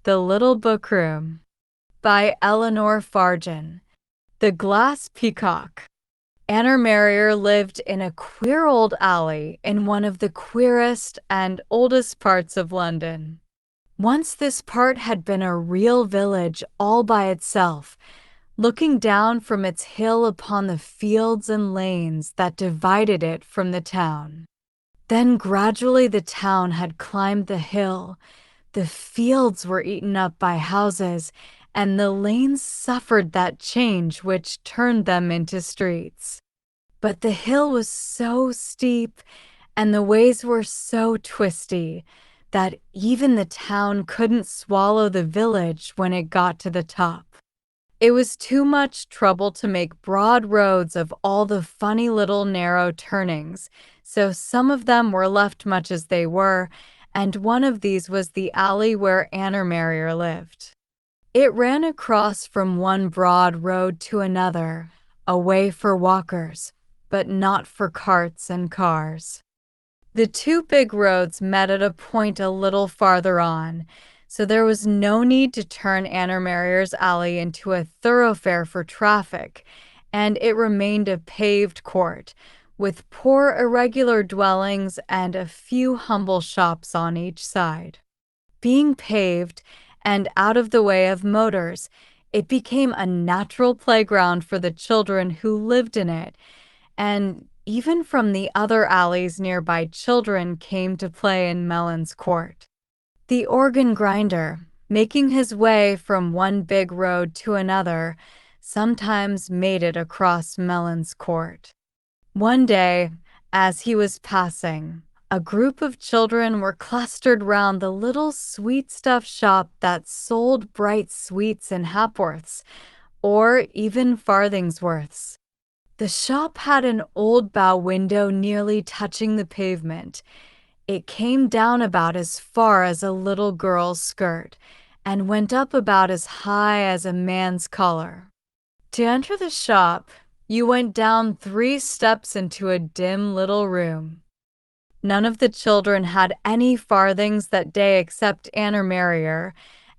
The Little Bookroom by Eleanor Farjeon. The Glass Peacock. Anna Marrier lived in a queer old alley in one of the queerest and oldest parts of London. Once this part had been a real village all by itself, looking down from its hill upon the fields and lanes that divided it from the town. Then gradually the town had climbed the hill, the fields were eaten up by houses, and the lanes suffered that change which turned them into streets. But the hill was so steep, and the ways were so twisty, that even the town couldn't swallow the village when it got to the top. It was too much trouble to make broad roads of all the funny little narrow turnings, so some of them were left much as they were, and one of these was the alley where Anna Marrier lived. It ran across from one broad road to another, a way for walkers, but not for carts and cars. The two big roads met at a point a little farther on, so there was no need to turn Anna Marrier's alley into a thoroughfare for traffic, and it remained a paved court, with poor irregular dwellings and a few humble shops on each side. Being paved and out of the way of motors, it became a natural playground for the children who lived in it, and even from the other alleys nearby, children came to play in Mellon's Court. The organ grinder, making his way from one big road to another, sometimes made it across Mellon's Court. One day, as he was passing, a group of children were clustered round the little sweet-stuff shop that sold bright sweets and hapworths, or even farthingsworths. The shop had an old bow window nearly touching the pavement. It came down about as far as a little girl's skirt, and went up about as high as a man's collar. To enter the shop, you went down 3 steps into a dim little room. None of the children had any farthings that day except Anna Marrier,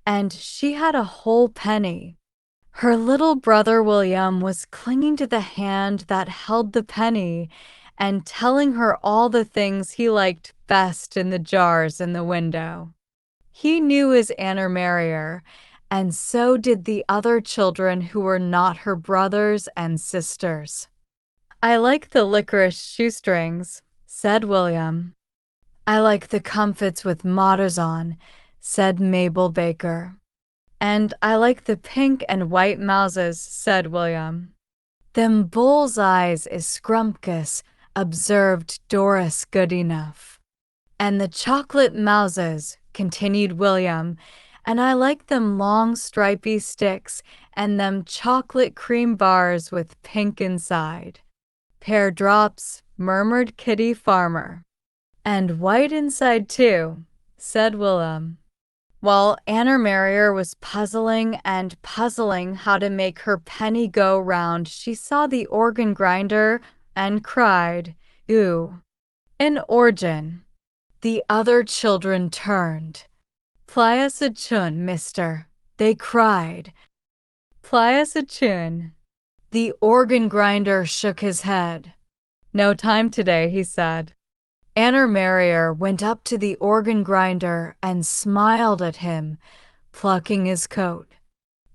and she had a whole penny. Her little brother William was clinging to the hand that held the penny and telling her all the things he liked best in the jars in the window. He knew his Anna Marrier, and so did the other children who were not her brothers and sisters. "I like the licorice shoestrings," said William. "I like the comfits with motters on," said Mabel Baker. "And I like the pink and white mouses," said William. "Them bull's eyes is scrumptious," observed Doris Goodenough. "And the chocolate mouses," continued William, "and I like them long stripy sticks and them chocolate cream bars with pink inside." "Pear drops," murmured Kitty Farmer. "And white inside too," said Willem. While Anna Marrier was puzzling and puzzling how to make her penny go round, she saw the organ grinder and cried, "Ooh, an organ." The other children turned. "Ply us a chun, mister," they cried. "Ply us a chun." The organ grinder shook his head. "No time today," he said. Anna Marrier went up to the organ grinder and smiled at him, plucking his coat.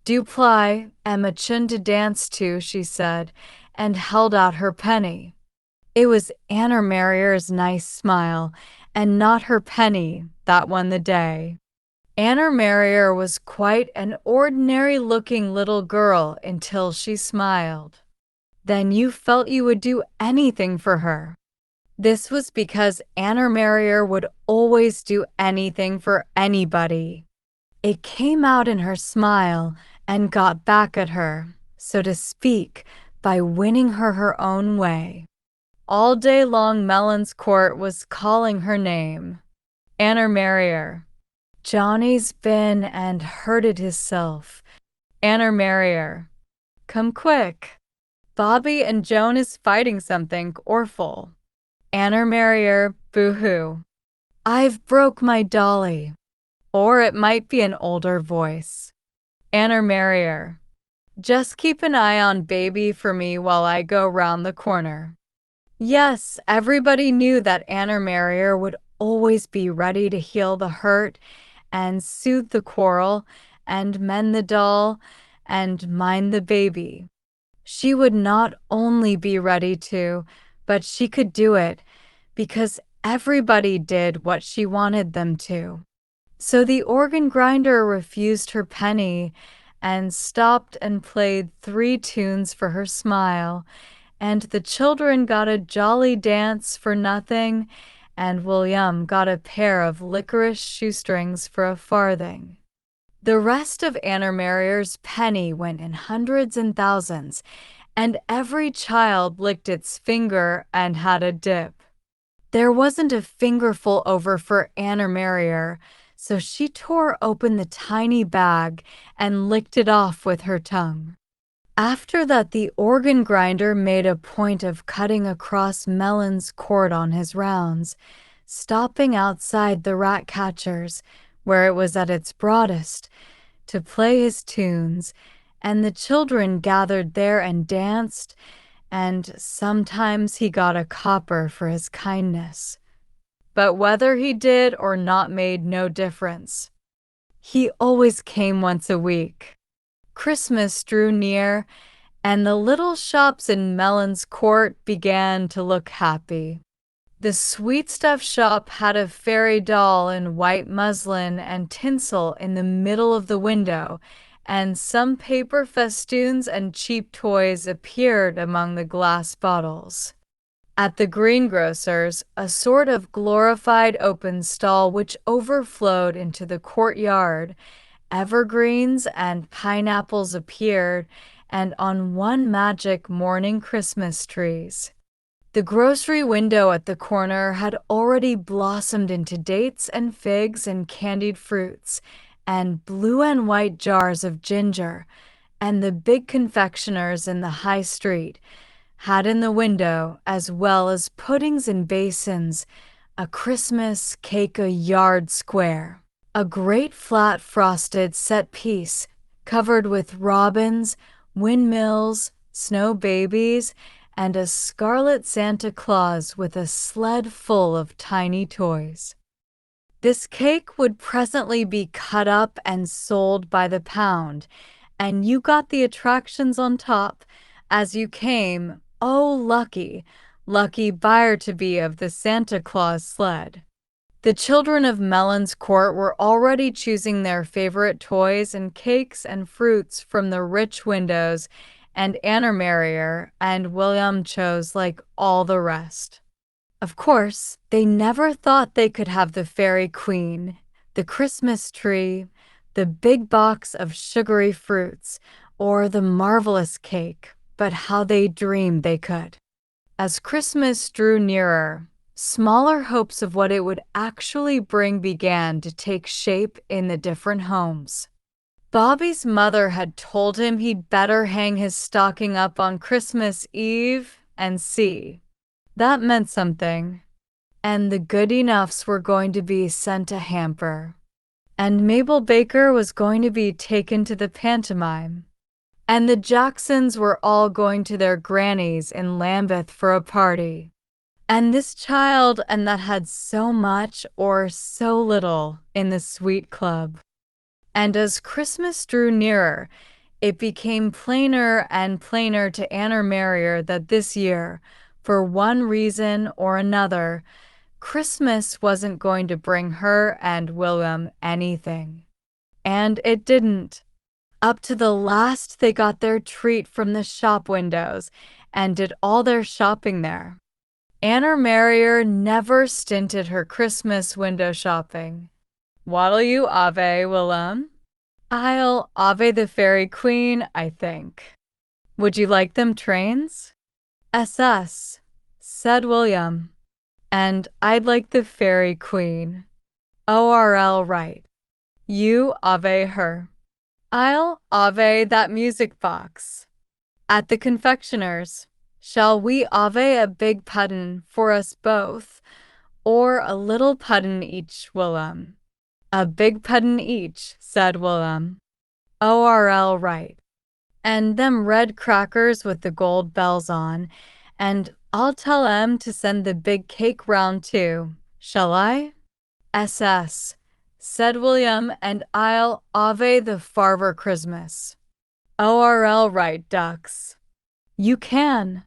"Do ply, Emma chun to dance to," she said, and held out her penny. It was Anna Marrier's nice smile, and not her penny, that won the day. Anna Marrier was quite an ordinary-looking little girl until she smiled. Then you felt you would do anything for her. This was because Anna Marrier would always do anything for anybody. It came out in her smile and got back at her, so to speak, by winning her her own way. All day long Mellon's Court was calling her name. Anna Marrier. "Johnny's been and hurted hisself." Anna Marrier. "Come quick. Bobby and Joan is fighting something orful." Anna Marrier, boo-hoo. "I've broke my dolly." Or it might be an older voice. Anna Marrier. Just keep an eye on baby for me while I go round the corner. Yes, everybody knew that Anna Marrier would always be ready to heal the hurt and soothe the quarrel and mend the doll and mind the baby. She would not only be ready to, but she could do it because everybody did what she wanted them to. So the organ grinder refused her penny and stopped and played 3 tunes for her smile, and the children got a jolly dance for nothing, and William got a pair of licorice shoestrings for a farthing. The rest of Anna Marrier's penny went in hundreds and thousands, and every child licked its finger and had a dip. There wasn't a fingerful over for Anna Marrier, so she tore open the tiny bag and licked it off with her tongue. After that, the organ grinder made a point of cutting across Melon's court on his rounds, stopping outside the rat catcher's, where it was at its broadest, to play his tunes, and the children gathered there and danced, and sometimes he got a copper for his kindness. But whether he did or not made no difference. He always came once a week. Christmas drew near, and the little shops in Melon's Court began to look happy. The sweet stuff shop had a fairy doll in white muslin and tinsel in the middle of the window, and some paper festoons and cheap toys appeared among the glass bottles. At the greengrocer's, a sort of glorified open stall which overflowed into the courtyard, evergreens and pineapples appeared, and on one magic morning Christmas trees. The grocery window at the corner had already blossomed into dates and figs and candied fruits, and blue and white jars of ginger, and the big confectioners in the high street had in the window, as well as puddings and basins, a Christmas cake a yard square, a great flat frosted set piece covered with robins, windmills, snow babies, and a scarlet Santa Claus with a sled full of tiny toys. This cake would presently be cut up and sold by the pound, and you got the attractions on top as you came. Oh, lucky, lucky buyer-to-be of the Santa Claus sled. The children of Melon's Court were already choosing their favorite toys and cakes and fruits from the rich windows, and Anna Marrier and William chose like all the rest. Of course, they never thought they could have the fairy queen, the Christmas tree, the big box of sugary fruits, or the marvelous cake, but how they dreamed they could. As Christmas drew nearer, smaller hopes of what it would actually bring began to take shape in the different homes. Bobby's mother had told him he'd better hang his stocking up on Christmas Eve and see. That meant something. And the good enoughs were going to be sent a hamper. And Mabel Baker was going to be taken to the pantomime. And the Jacksons were all going to their grannies in Lambeth for a party. And this child and that had so much or so little in the sweet club. And as Christmas drew nearer, it became plainer and plainer to Anna Marrier that this year, for one reason or another, Christmas wasn't going to bring her and William anything. And it didn't. Up to the last, they got their treat from the shop windows and did all their shopping there. Anna Marrier never stinted her Christmas window shopping. What'll you ave, Willem? I'll ave the fairy queen, I think. Would you like them trains? SS, said William. And I'd like the fairy queen. ORL right. You ave her. I'll ave that music box. At the confectioner's, shall we ave a big puddin' for us both, or a little puddin' each, Willem? A big puddin' each, said William. ORL right. And them red crackers with the gold bells on, and I'll tell 'em to send the big cake round too. Shall I? SS, said William, and I'll Ave the Farver Christmas. ORL right, ducks. You can.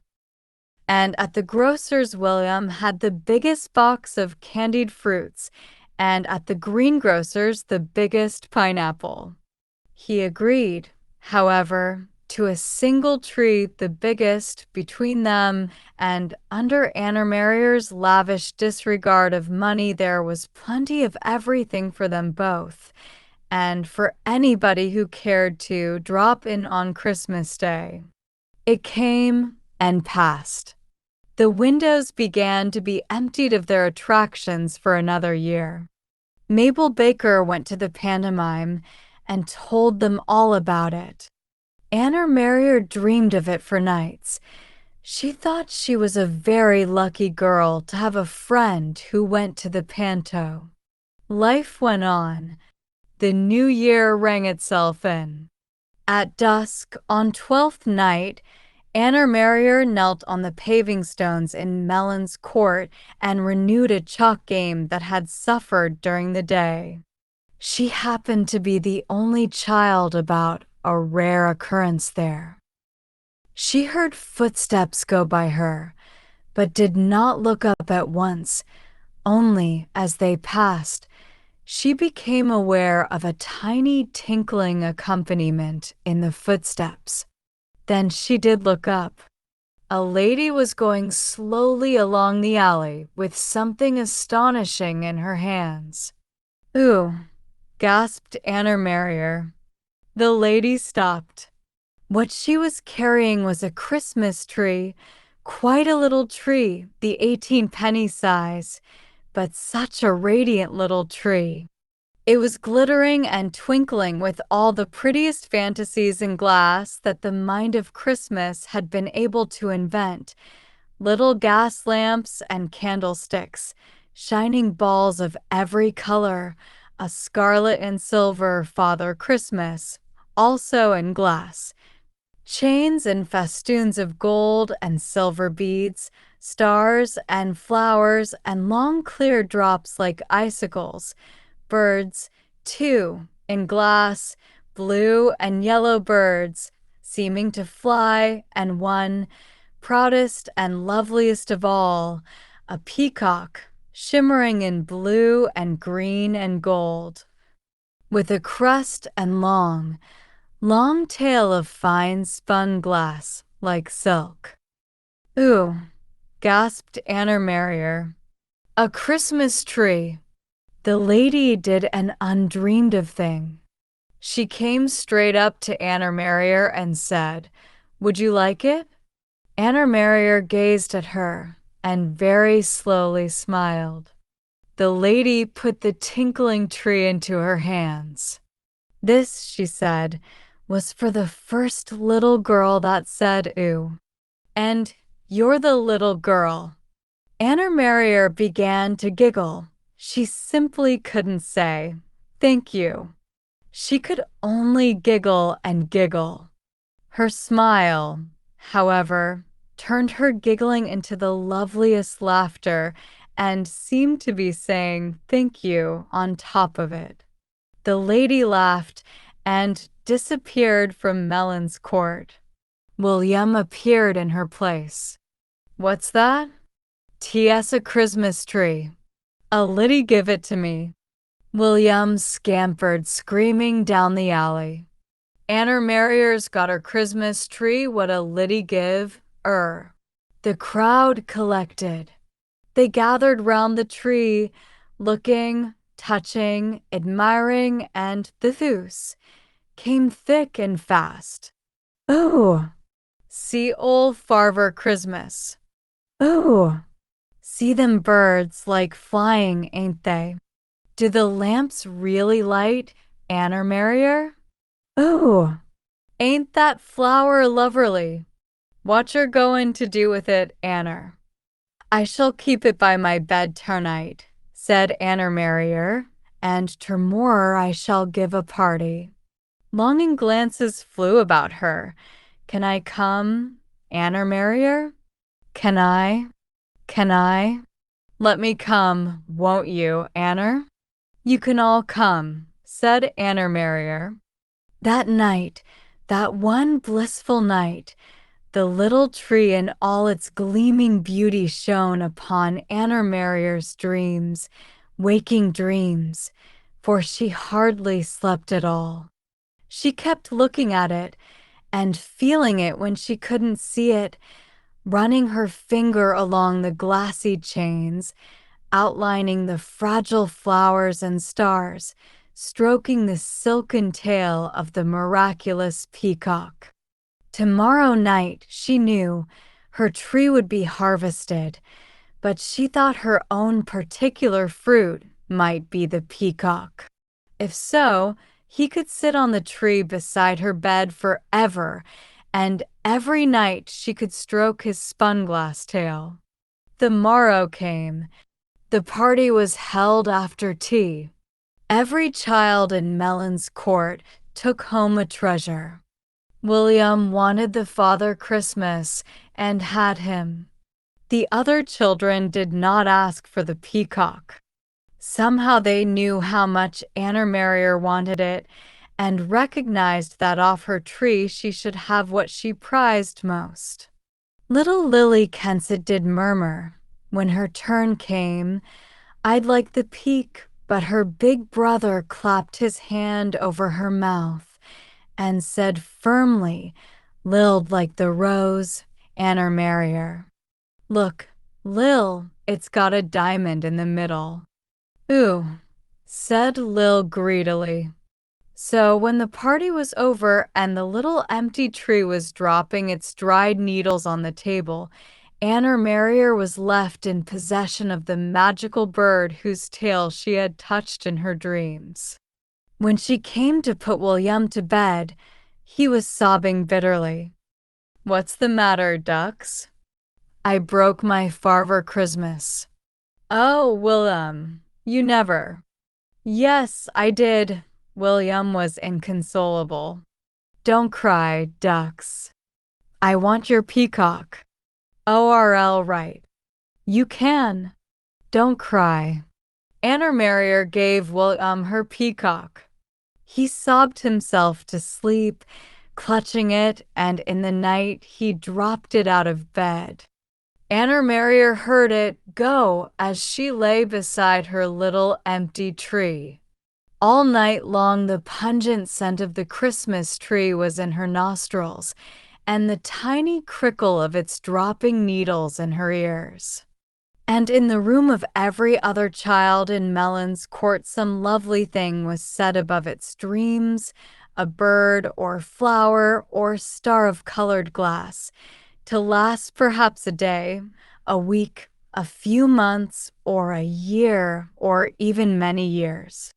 And at the grocer's, William had the biggest box of candied fruits, and at the greengrocer's, the biggest pineapple. He agreed, however, to a single tree, the biggest between them, and under Anna Marrier's lavish disregard of money, there was plenty of everything for them both, and for anybody who cared to drop in on Christmas Day. It came and passed. The windows began to be emptied of their attractions for another year. Mabel Baker went to the pantomime and told them all about it. Anna Marrier dreamed of it for nights. She thought she was a very lucky girl to have a friend who went to the panto. Life went on. The new year rang itself in. At dusk, on 12th night, Anna Marrier knelt on the paving stones in Mellon's court and renewed a chalk game that had suffered during the day. She happened to be the only child about, a rare occurrence there. She heard footsteps go by her, but did not look up at once. Only as they passed, she became aware of a tiny tinkling accompaniment in the footsteps. Then she did look up. A lady was going slowly along the alley with something astonishing in her hands. "Ooh," gasped Anna Marrier. The lady stopped. What she was carrying was a Christmas tree, quite a little tree, the 18-penny size, but such a radiant little tree. It was glittering and twinkling with all the prettiest fantasies in glass that the mind of Christmas had been able to invent. Little gas lamps and candlesticks, shining balls of every color, a scarlet and silver Father Christmas, also in glass, chains and festoons of gold and silver beads, stars and flowers, and long clear drops like icicles, birds, too, in glass, blue and yellow birds, seeming to fly, and one, proudest and loveliest of all, a peacock, shimmering in blue and green and gold, with a crest and long, long tail of fine spun glass like silk. "Ooh," gasped Anna Marrier. "A Christmas tree." The lady did an undreamed of thing. She came straight up to Anna Marrier and said, "Would you like it?" Anna Marrier gazed at her and very slowly smiled. The lady put the tinkling tree into her hands. This, she said, was for the first little girl that said ooh. And you're the little girl. Anna Marrier began to giggle. She simply couldn't say, "Thank you." She could only giggle and giggle. Her smile, however, turned her giggling into the loveliest laughter and seemed to be saying "thank you" on top of it. The lady laughed and disappeared from Mellon's court. William appeared in her place. "What's that?" "T.S. a Christmas tree. A liddy give it to me." William scampered screaming down the alley. "Anna Marrier's got her Christmas tree, what a liddy give, The crowd collected. They gathered round the tree, looking, touching, admiring, and the goose came thick and fast. "Ooh, see ol' Farver Christmas. Ooh, see them birds like flying, ain't they? Do the lamps really light, Anna Marrier? Ooh, ain't that flower loverly? What you're goin' to do with it, Anna?" "I shall keep it by my bed tonight," said Anna Marrier, and tomorrow I shall give a party." Longing glances flew about her. "Can I come, Anna Marrier? Can I? Can I? Let me come, won't you, Anna?" "You can all come," said Anna Marrier. That night, that one blissful night, the little tree in all its gleaming beauty shone upon Anna Marrier's dreams, waking dreams, for she hardly slept at all. She kept looking at it and feeling it when she couldn't see it, running her finger along the glassy chains, outlining the fragile flowers and stars, stroking the silken tail of the miraculous peacock. Tomorrow night, she knew, her tree would be harvested, but she thought her own particular fruit might be the peacock. If so, he could sit on the tree beside her bed forever, and every night she could stroke his spun-glass tail. The morrow came. The party was held after tea. Every child in Melon's Court took home a treasure. William wanted the Father Christmas and had him. The other children did not ask for the peacock. Somehow they knew how much Anna Marrier wanted it and recognized that off her tree she should have what she prized most. Little Lily Kensett did murmur, when her turn came, "I'd like the peak," but her big brother clapped his hand over her mouth and said firmly, "Lil'd like the rose, Anna Marrier. Look, Lil, it's got a diamond in the middle." "Ooh," said Lil greedily. So when the party was over and the little empty tree was dropping its dried needles on the table, Anna Marrier was left in possession of the magical bird whose tail she had touched in her dreams. When she came to put William to bed, he was sobbing bitterly. "What's the matter, ducks?" "I broke my Father Christmas." "Oh, William, you never." "Yes, I did." William was inconsolable. "Don't cry, ducks. I want your peacock." "ORL right. You can. Don't cry." Anna Marrier gave William her peacock. He sobbed himself to sleep, clutching it, and in the night he dropped it out of bed. Anna Marrier heard it go as she lay beside her little empty tree. All night long the pungent scent of the Christmas tree was in her nostrils, and the tiny crickle of its dropping needles in her ears. And in the room of every other child in Melon's Court some lovely thing was said above its dreams, a bird or flower or star of colored glass, to last perhaps a day, a week, a few months, or a year, or even many years.